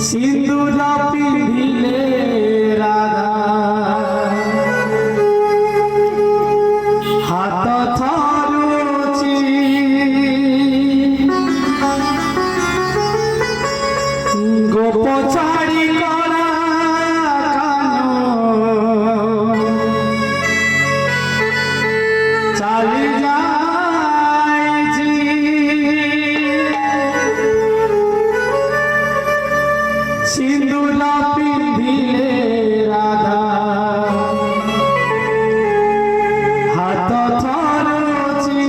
সিন্দুর পিঁধিলে রাধা হাত থরুচি গোপ ছাড়ি করা চালি যাইছি সিন্দুর পিঁধিলে রাধা হাত থরুচি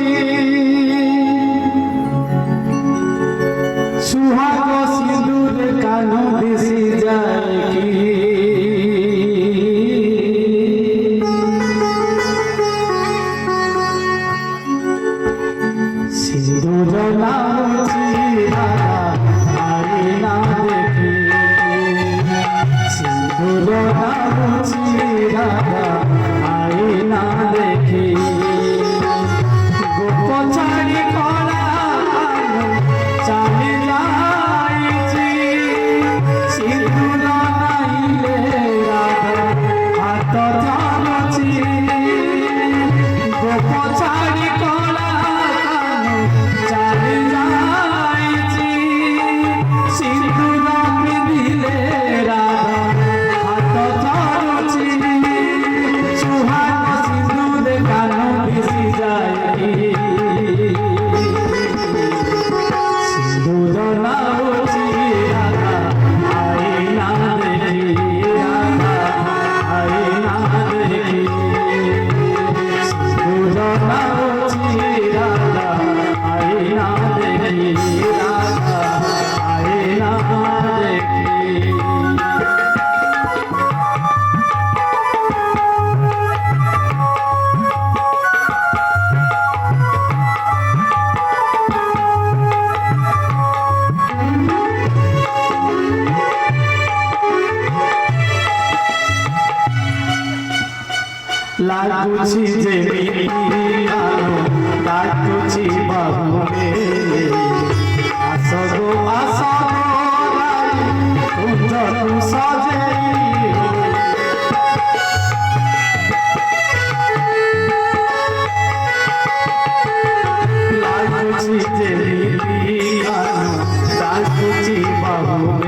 সুহাগ সিন্দুর কান দিশি যায় কি সিন্দুর নামছি রাধা আই না দেখি সিন্দুর নামছি রাধা আই না দেখি গোপ ছাড়ি করা চালি যাইছি সিন্দুর নাইলে রাধা হাত ধরছি গোপ ছাড়ি করা চালি যাইছি সিন্দুর পিঁধিলে রাধা হাত ধরছি সুহাগ সিন্দুর কান দিশি যায় সিন্দুর নামছি রাধা আই না দেখি রাধা আই না দেখি সিন্দুর নামছি রাধা আই না দেখি রাধা আই না দেখি লাগুছি যে মিলানো লাগুছি বাহুরে আসগো আসগো কুঞ্জনু সাজে লাগুছি যে মিলানো লাগুছি বাহুরে